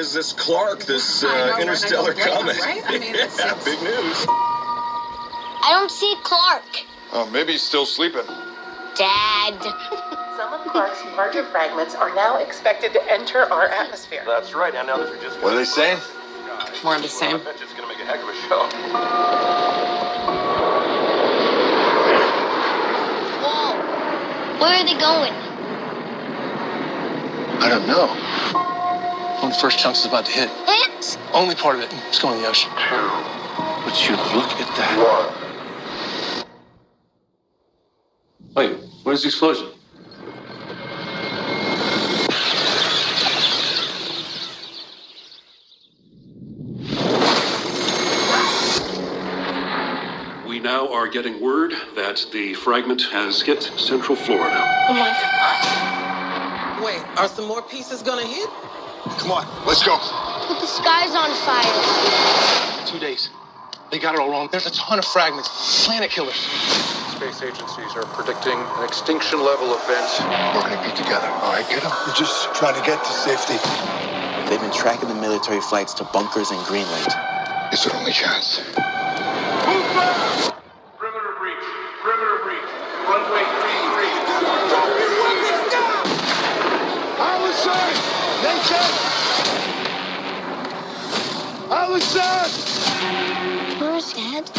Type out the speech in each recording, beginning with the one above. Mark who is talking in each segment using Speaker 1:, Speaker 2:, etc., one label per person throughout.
Speaker 1: is this Clark, this interstellar comet? Right? I mean, it's big news.
Speaker 2: I don't see Clark.
Speaker 3: Oh, maybe he's still sleeping.
Speaker 2: Dad.
Speaker 4: Some of Clark's larger fragments are now expected to enter our atmosphere.
Speaker 1: That's right, and now they're just...
Speaker 3: What are they saying?
Speaker 5: More of the same.
Speaker 1: I bet you it's going to make a heck of a show.
Speaker 2: Whoa. Where are they going?
Speaker 6: I don't know. When the first chunk is about to hit.
Speaker 2: Hit?
Speaker 6: Only part of it. It's going in the ocean.
Speaker 3: Would you look at that?
Speaker 6: Wait, where's the explosion?
Speaker 7: We now are getting word that the fragment has hit Central Florida.
Speaker 4: Oh my God. Wait, are some more pieces gonna hit?
Speaker 3: Come on, let's go.
Speaker 2: But the sky's on fire.
Speaker 6: 2 days. They got it all wrong. There's a ton of fragments. Planet killers.
Speaker 8: Space agencies are predicting an extinction level event.
Speaker 3: We're gonna be together, all right, kiddo? We're just trying to get to safety.
Speaker 9: They've been tracking the military flights to bunkers in Greenland.
Speaker 3: It's our only chance.
Speaker 8: Move back! Perimeter breach. Perimeter breach. Runway 33.
Speaker 3: Allison! Nathan! Allison!
Speaker 2: Where's Dad?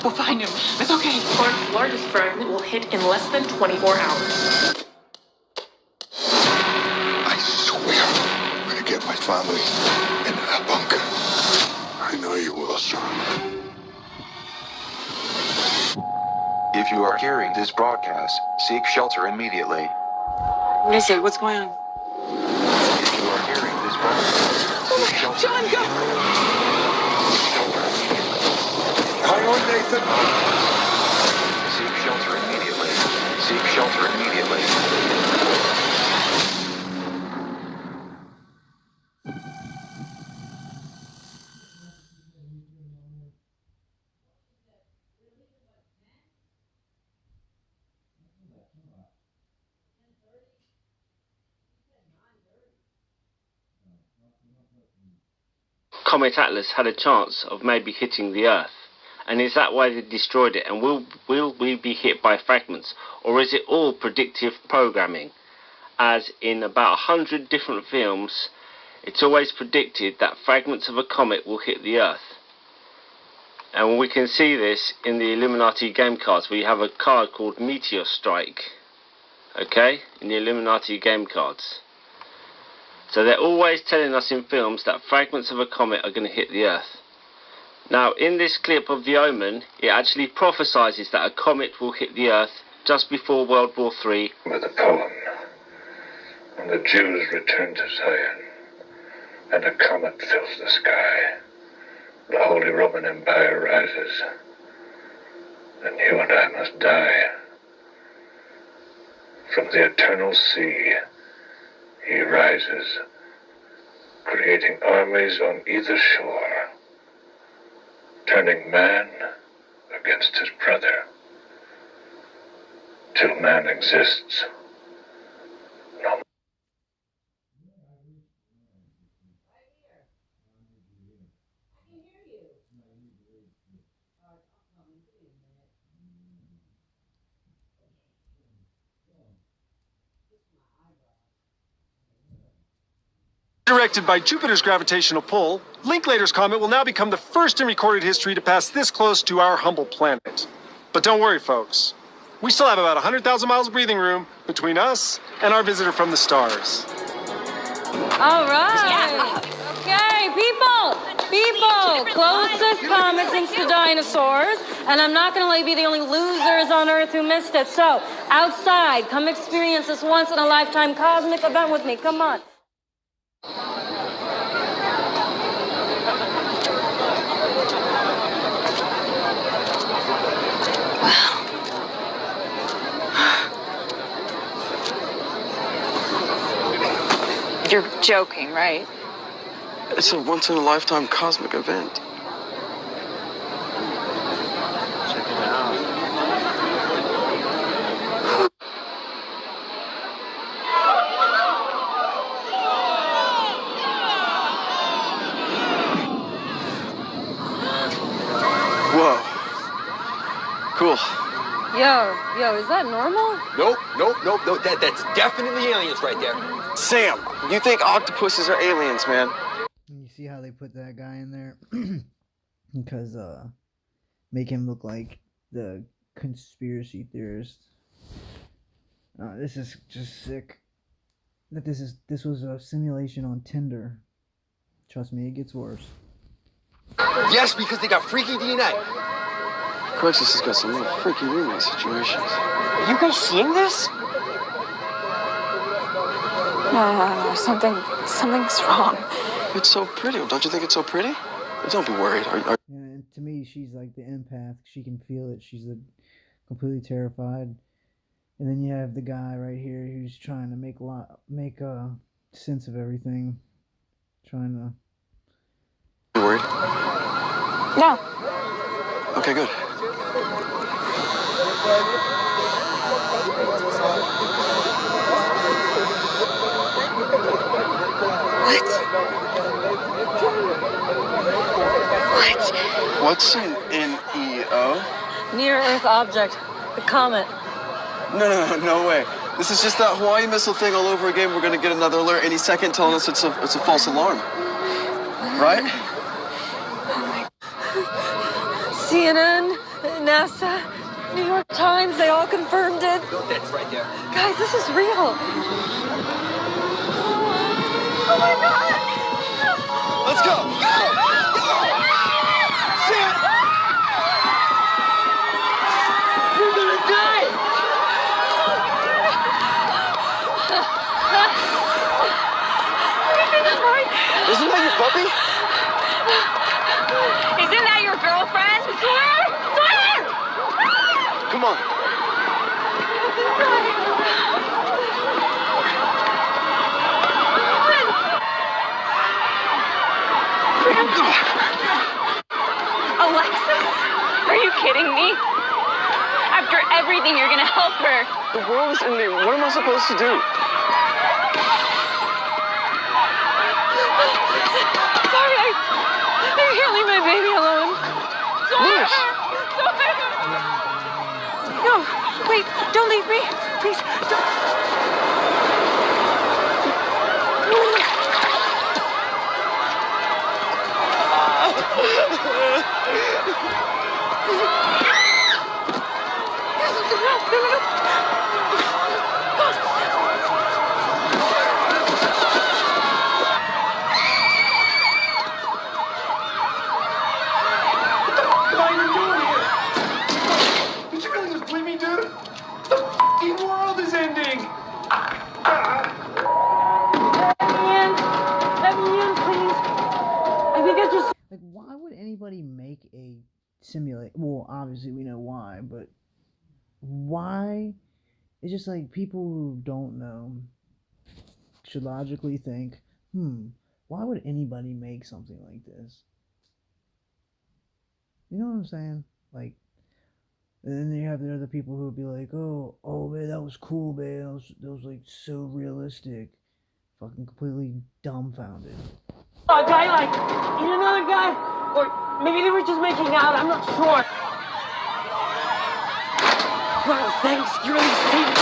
Speaker 4: We'll find him. It's okay. Clark's largest fragment will hit in less than 24 hours.
Speaker 3: I swear, I'm gonna get my family into that bunker. I know you will, son.
Speaker 10: If you are hearing this broadcast, seek shelter immediately.
Speaker 5: What is it? What's going on?
Speaker 10: If you are hearing this broadcast, seek shelter
Speaker 4: John, go!
Speaker 3: Hang on, Nathan.
Speaker 10: Seek shelter immediately. Seek shelter immediately.
Speaker 11: Comet Atlas had a chance of maybe hitting the Earth? And is that why they destroyed it? And will we be hit by fragments? Or is it all predictive programming? As in about 100 different films, it's always predicted that fragments of a comet will hit the Earth. And we can see this in the Illuminati game cards. We have a card called Meteor Strike. Okay? In the Illuminati game cards. So they're always telling us in films that fragments of a comet are going to hit the Earth. Now, in this clip of The Omen, it actually prophesies that a comet will hit the Earth just before World War III.
Speaker 12: With a poem, when the Jews return to Zion, and a comet fills the sky, the Holy Roman Empire rises, and you and I must die. From the eternal sea, he rises, creating armies on either shore, turning man against his brother, till man exists no more.
Speaker 13: Directed by Jupiter's gravitational pull, Linklater's comet will now become the first in recorded history to pass this close to our humble planet. But don't worry, folks. We still have about 100,000 miles of breathing room between us and our visitor from the stars.
Speaker 14: All right. Yeah. Okay, people, closest comets into dinosaurs. And I'm not going to let you be the only losers on Earth who missed it. So, outside, come experience this once-in-a-lifetime cosmic event with me. Come on.
Speaker 5: You're joking, right?
Speaker 6: It's a once-in-a-lifetime cosmic event.
Speaker 11: Check it out.
Speaker 14: Yo, is that normal?
Speaker 15: Nope. That's definitely aliens right there.
Speaker 9: Sam, you think octopuses are aliens, man?
Speaker 16: You see how they put that guy in there? Because, make him look like the conspiracy theorist. This is just sick. That this was a simulation on Tinder. Trust me, it gets worse.
Speaker 15: Yes, because they got freaky DNA.
Speaker 9: Crixus has got some little freaky roommate situations.
Speaker 5: Are you guys seeing this? No. Something's wrong.
Speaker 9: It's so pretty. Don't you think it's so pretty? Don't be worried.
Speaker 16: Yeah, and to me, she's like the empath. She can feel it. She's completely terrified. And then you have the guy right here who's trying to make sense of everything. Trying to.
Speaker 9: You worried?
Speaker 5: No.
Speaker 9: Okay, good.
Speaker 5: What?
Speaker 9: What's an NEO?
Speaker 14: Near Earth object. The comet.
Speaker 9: No way. This is just that Hawaii missile thing all over again. We're gonna get another alert any second telling us it's a false alarm. Right?
Speaker 14: CNN, NASA, New York Times, they all confirmed it.
Speaker 15: That's right there.
Speaker 14: Guys, this is real. Oh my God!
Speaker 9: Let's go! Shit!
Speaker 15: You're gonna die!
Speaker 9: Isn't that your puppy?
Speaker 5: Isn't that your girlfriend?
Speaker 9: Come on.
Speaker 5: Alexis? Are you kidding me? After everything, you're gonna help her.
Speaker 9: The world is ending. What am I supposed to do?
Speaker 14: Sorry, I can't leave my baby alone.
Speaker 9: Liz!
Speaker 14: No, wait, don't leave me. Please, don't. Like, why would anybody make a simulate? Well, obviously we know why, but why? It's just like people who don't know should logically think, why would anybody make something like this? You know what I'm saying? Like, and then you have the other people who would be like, oh man, that was cool, man. That was like so realistic. Fucking completely dumbfounded.
Speaker 17: A guy like in another guy, or maybe they were just making out. I'm not sure. Wow, thanks. You really saved me.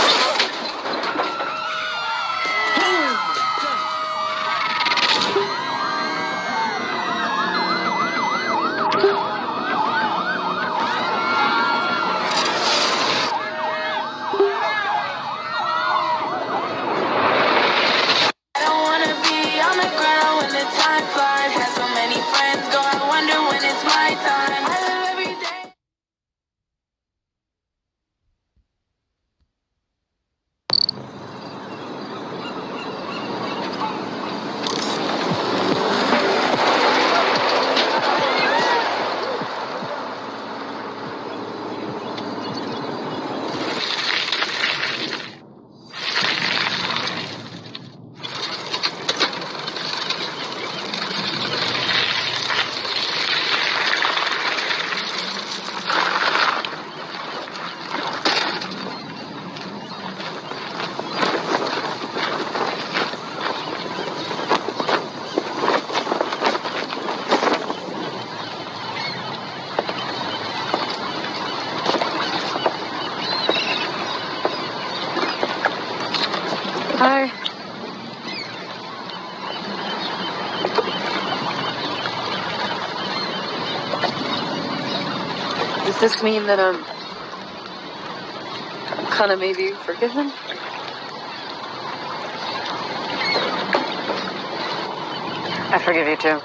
Speaker 14: Hi. Does this mean that I'm kind of maybe forgiven? I forgive you too.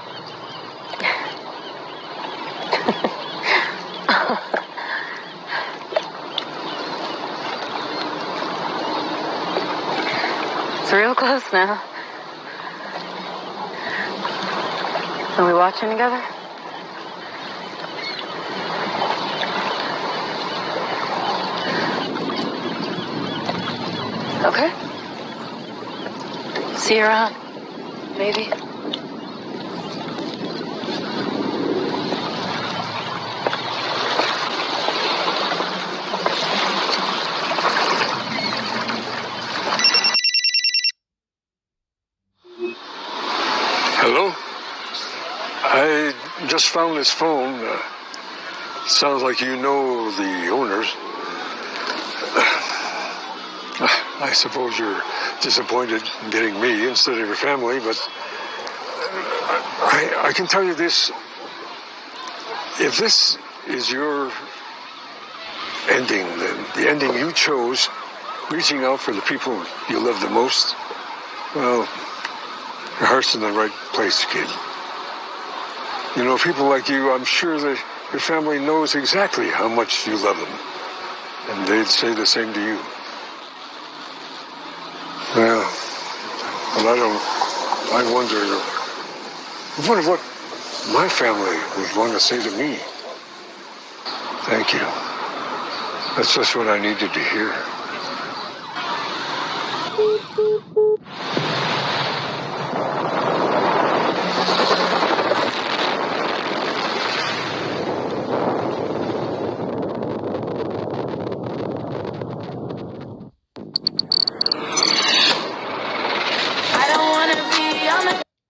Speaker 14: It's real close now. Are we watching together? Okay. See you around. Maybe.
Speaker 3: Hello? I just found this phone. Sounds like you know the owners. I suppose you're disappointed in getting me instead of your family, but I can tell you this. If this is your ending, the ending you chose, reaching out for the people you love the most, well, your heart's in the right place, kid. You know, people like you, I'm sure that your family knows exactly how much you love them. And they'd say the same to you. Well, I wonder what my family would want to say to me. Thank you. That's just what I needed to hear.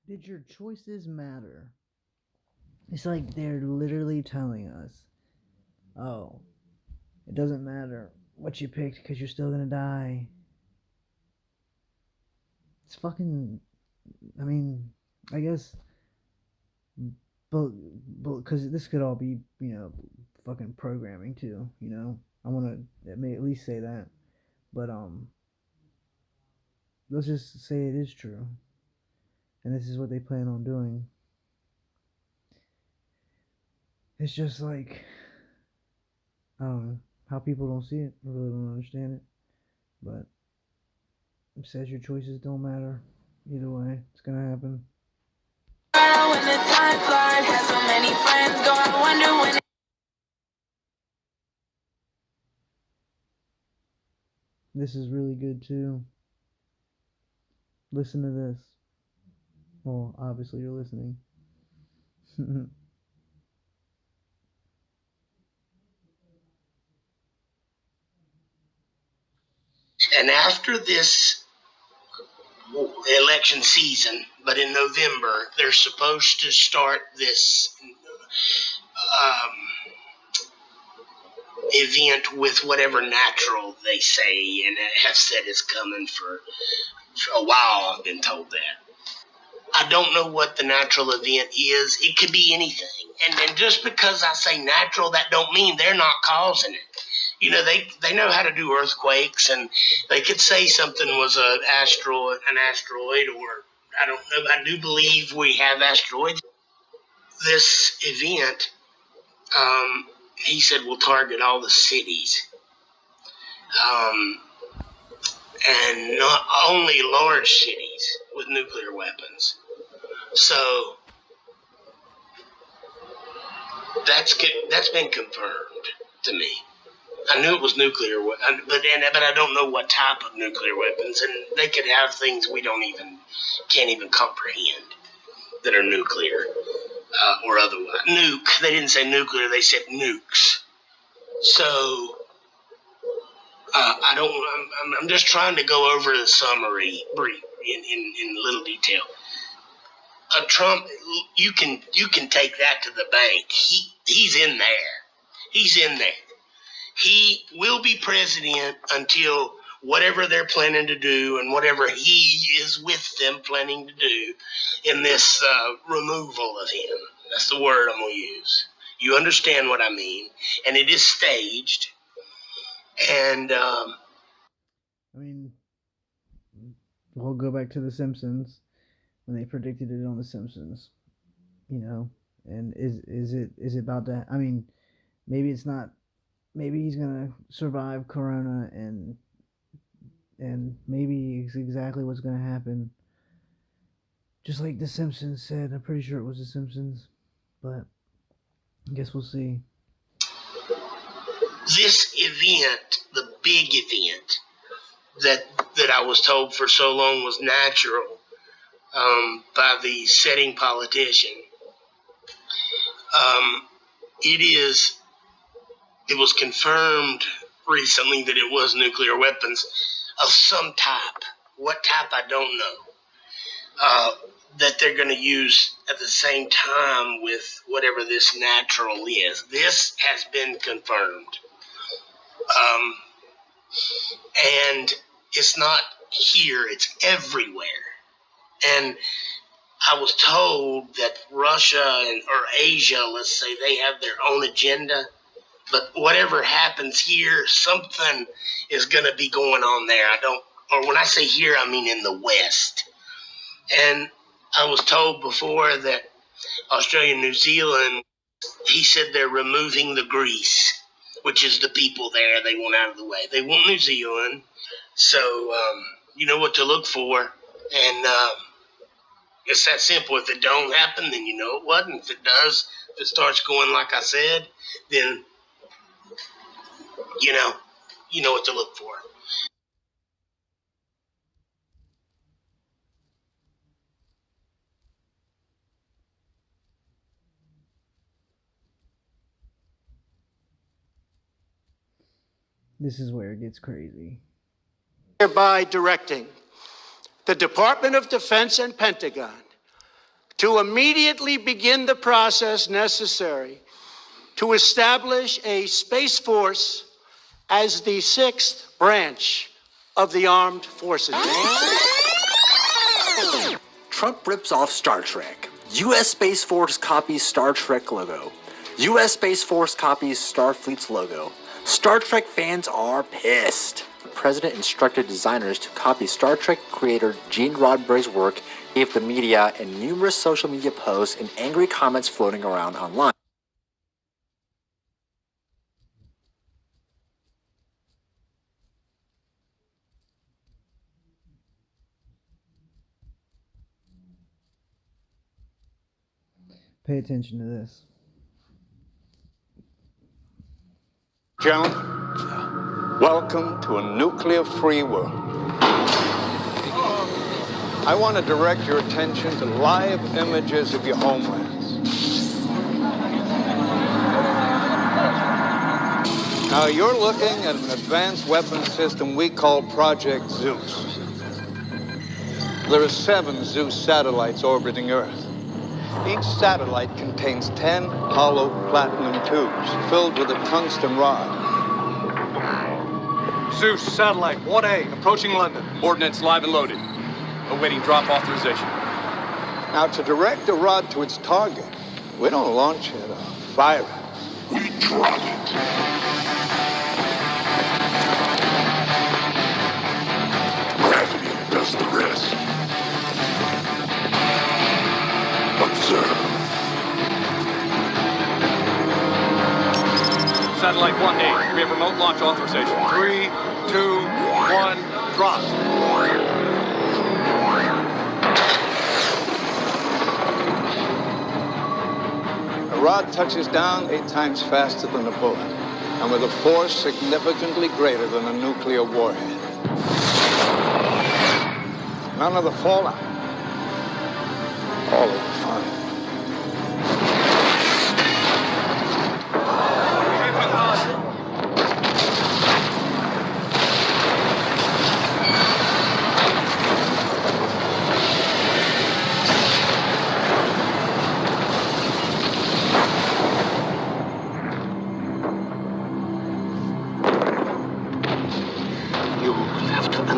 Speaker 16: Did your choices matter? It's like they're literally telling us, oh, it doesn't matter what you picked because you're still gonna die. It's fucking, I mean, I guess, but because this could all be, fucking programming too, I want to at least say that, but let's just say it is true, and this is what they plan on doing. It's just like, I don't know how people don't see it. I really don't understand it, but it says your choices don't matter. Either way, it's gonna happen.
Speaker 18: When the time flies, has so many friends go, I wonder when.
Speaker 16: This is really good too. Listen to this. Well, obviously you're listening.
Speaker 19: And after this election season, but in November, they're supposed to start this event with whatever natural they say, and it has said it's coming for a while. I've been told that. I don't know what the natural event is. It could be anything. And just because I say natural, that don't mean they're not causing it. You know, they know how to do earthquakes, and they could say something was an asteroid, or I don't know. I do believe we have asteroids. This event, he said, will target all the cities, and not only large cities with nuclear weapons. So that's been confirmed to me. I knew it was nuclear, but I don't know what type of nuclear weapons, and they could have things we can't even comprehend that are nuclear or otherwise. Nuke. They didn't say nuclear. They said nukes. So I'm just trying to go over the summary brief in little detail. Trump, you can take that to the bank. He's in there. He's in there. He will be president until whatever they're planning to do and whatever he is with them planning to do in this removal of him. That's the word I'm going to use. You understand what I mean. And it is staged. And,
Speaker 16: I mean, we'll go back to The Simpsons when they predicted it on The Simpsons, you know. And is it about that? I mean, maybe it's not. Maybe he's gonna survive Corona, and maybe it's exactly what's gonna happen. Just like The Simpsons said, I'm pretty sure it was The Simpsons, but I guess we'll see.
Speaker 19: This event, the big event that I was told for so long was natural by the setting politician. It was confirmed recently that it was nuclear weapons of some type. What type, I don't know. That they're going to use at the same time with whatever this natural is. This has been confirmed. And it's not here, it's everywhere. And I was told that Russia or Asia, let's say, they have their own agenda. But whatever happens here, something is going to be going on there. Or when I say here, I mean in the West. And I was told before that Australia and New Zealand, he said they're removing the Greece, which is the people there they want out of the way. They want New Zealand. So, you know what to look for. And it's that simple. If it don't happen, then you know it wasn't. If it does, if it starts going like I said, then you know what to look for.
Speaker 16: This is where it gets crazy.
Speaker 20: Hereby directing the Department of Defense and Pentagon to immediately begin the process necessary to establish a Space Force as the 6th branch of the armed forces.
Speaker 21: Trump rips off Star Trek. U.S. Space Force copies Star Trek logo. U.S. Space Force copies Starfleet's logo. Star Trek fans are pissed. The president instructed designers to copy Star Trek creator Gene Roddenberry's work, gave the media and numerous social media posts and angry comments floating around online.
Speaker 16: Pay attention to this.
Speaker 22: Gentlemen, welcome to a nuclear-free world. I want to direct your attention to live images of your homelands. Now, you're looking at an advanced weapons system we call Project Zeus. There are 7 Zeus satellites orbiting Earth. Each satellite contains 10 hollow platinum tubes filled with a tungsten rod.
Speaker 8: Zeus, satellite 1A, approaching London.
Speaker 6: Ordnance live and loaded. Awaiting drop authorization.
Speaker 22: Now, to direct the rod to its target, we don't launch it or fire it. We drop it. Gravity does the rest. Observe.
Speaker 8: Satellite 1A, we have remote launch authorization. 3, 2, 1, drop.
Speaker 22: The rod touches down 8 times faster than a bullet, and with a force significantly greater than a nuclear warhead. None of the fallout. All of the fun.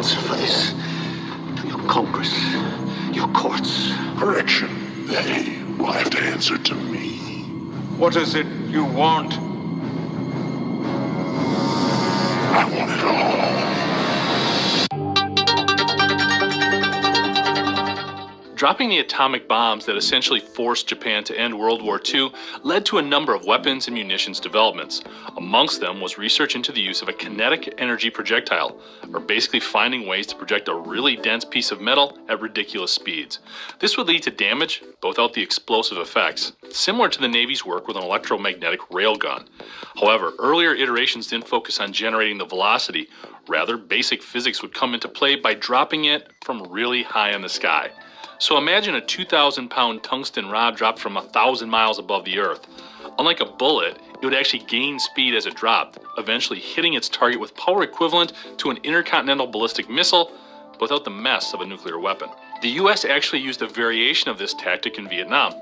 Speaker 1: answer for this to your Congress, your courts.
Speaker 12: Correction. They will have to answer to me.
Speaker 8: What is it you want?
Speaker 12: I want it all.
Speaker 7: Dropping the atomic bombs that essentially forced Japan to end World War II led to a number of weapons and munitions developments. Amongst them was research into the use of a kinetic energy projectile, or basically finding ways to project a really dense piece of metal at ridiculous speeds. This would lead to damage, but without the explosive effects, similar to the Navy's work with an electromagnetic railgun. However, earlier iterations didn't focus on generating the velocity. Rather, basic physics would come into play by dropping it from really high in the sky. So imagine a 2,000-pound tungsten rod dropped from 1,000 miles above the Earth. Unlike a bullet, it would actually gain speed as it dropped, eventually hitting its target with power equivalent to an intercontinental ballistic missile, but without the mess of a nuclear weapon. The US actually used a variation of this tactic in Vietnam.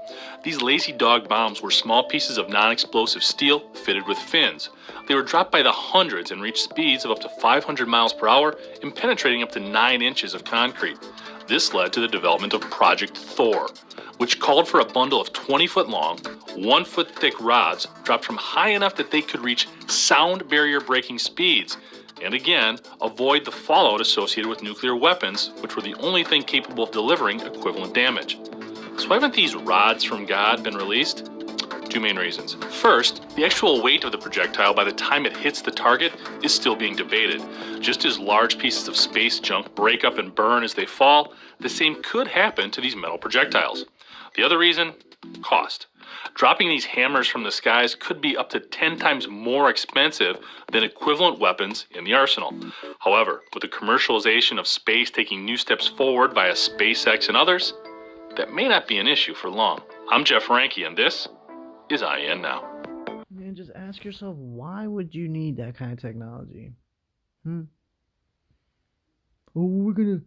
Speaker 7: These lazy dog bombs were small pieces of non-explosive steel fitted with fins. They were dropped by the hundreds and reached speeds of up to 500 miles per hour and penetrating up to 9 inches of concrete. This led to the development of Project Thor, which called for a bundle of 20-foot-long, 1-foot-thick rods dropped from high enough that they could reach sound barrier-breaking speeds, and again, avoid the fallout associated with nuclear weapons, which were the only thing capable of delivering equivalent damage. So haven't these rods from God been released? Two main reasons. First, the actual weight of the projectile by the time it hits the target is still being debated. Just as large pieces of space junk break up and burn as they fall, the same could happen to these metal projectiles. The other reason? Cost. Dropping these hammers from the skies could be up to 10 times more expensive than equivalent weapons in the arsenal. However, with the commercialization of space taking new steps forward via SpaceX and others, that may not be an issue for long. I'm Jeff Ranke, and this is IEN Now.
Speaker 16: Man, just ask yourself, why would you need that kind of technology? Oh, we're gonna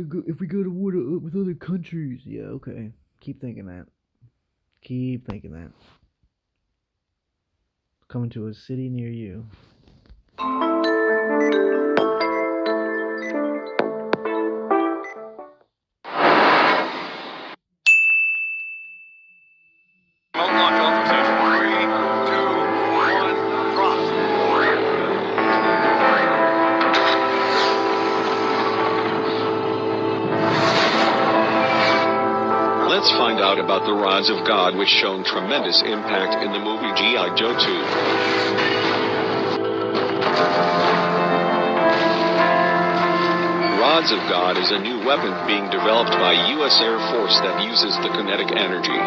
Speaker 16: go if we go to war with other countries. Yeah, okay. Keep thinking that. Keep thinking that. Coming to a city near you.
Speaker 8: Remote launch authorization. 3, 2, 1, drop.
Speaker 23: Let's find out about the rods of God which shown tremendous impact in the movie G.I. Joe 2. Rods of God is a new weapon being developed by U.S. Air Force that uses the kinetic energy.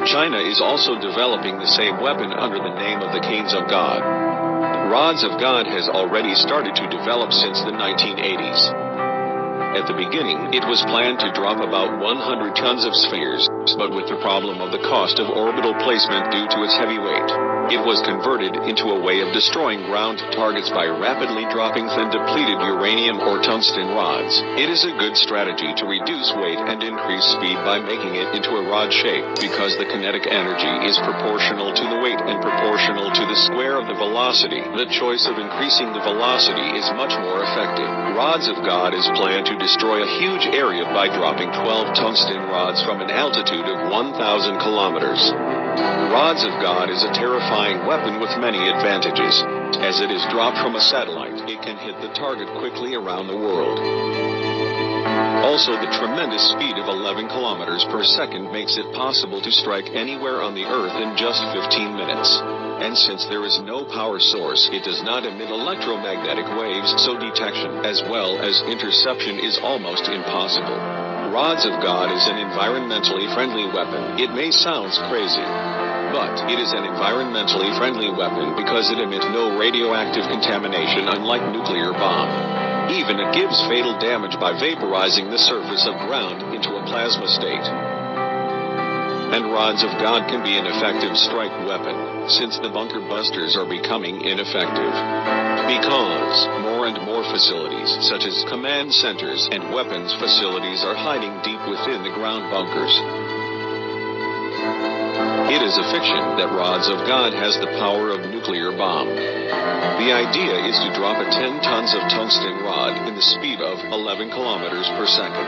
Speaker 23: China is also developing the same weapon under the name of the Canes of God. Rods of God has already started to develop since the 1980s. At the beginning, it was planned to drop about 100 tons of spheres, but with the problem of the cost of orbital placement due to its heavy weight, it was converted into a way of destroying ground targets by rapidly dropping thin depleted uranium or tungsten rods. It is a good strategy to reduce weight and increase speed by making it into a rod shape, because the kinetic energy is proportional to the weight and proportional to the square of the velocity. The choice of increasing the velocity is much more effective. Rods of God is planned to destroy a huge area by dropping 12 tungsten rods from an altitude of 1,000 kilometers. Rods of God is a terrifying weapon with many advantages. As it is dropped from a satellite, it can hit the target quickly around the world. Also, the tremendous speed of 11 kilometers per second makes it possible to strike anywhere on the Earth in just 15 minutes. And since there is no power source, it does not emit electromagnetic waves, so detection as well as interception is almost impossible. Rods of God is an environmentally friendly weapon. It may sound crazy, but it is an environmentally friendly weapon because it emits no radioactive contamination, unlike nuclear bomb. Even it gives fatal damage by vaporizing the surface of ground into a plasma state. And rods of God can be an effective strike weapon, since the bunker busters are becoming ineffective. Because more and more facilities, such as command centers and weapons facilities, are hiding deep within the ground bunkers. It is a fiction that Rods of God has the power of nuclear bomb. The idea is to drop a 10 tons of tungsten rod in the speed of 11 kilometers per second.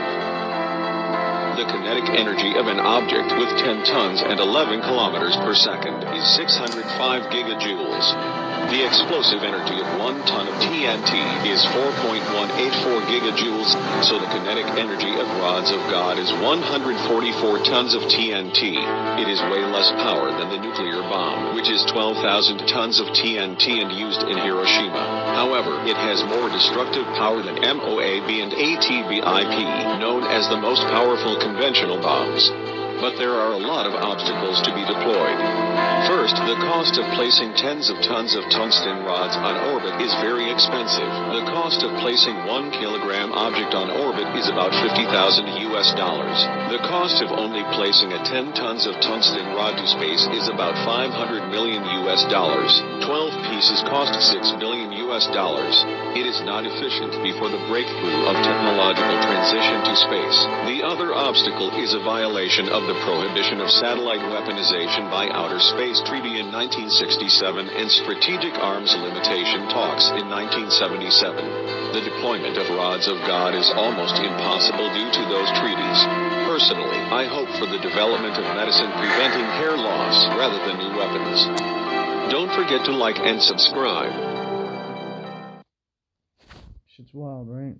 Speaker 23: The kinetic energy of an object with 10 tons and 11 kilometers per second is 605 gigajoules. The explosive energy of 1 ton of TNT is 4.184 gigajoules, so the kinetic energy of Rods of God is 144 tons of TNT. It is way less power than the nuclear bomb, which is 12,000 tons of TNT and used in Hiroshima. However, it has more destructive power than MOAB and ATBIP, known as the most powerful conventional bombs. But there are a lot of obstacles to be deployed. First, the cost of placing tens of tons of tungsten rods on orbit is very expensive. The cost of placing 1 kilogram object on orbit is about $50,000 US. The cost of only placing a 10 tons of tungsten rod to space is about $500 million US. 12 pieces cost $6 billion US. It is not efficient before the breakthrough of technological transition to space. The other obstacle is a violation of the Prohibition of Satellite Weaponization by Outer Space Treaty in 1967 and Strategic Arms Limitation Talks in 1977. The deployment of Rods of God is almost impossible due to those treaties. Personally, I hope for the development of medicine preventing hair loss rather than new weapons. Don't forget to like and subscribe.
Speaker 16: Shit's wild, right?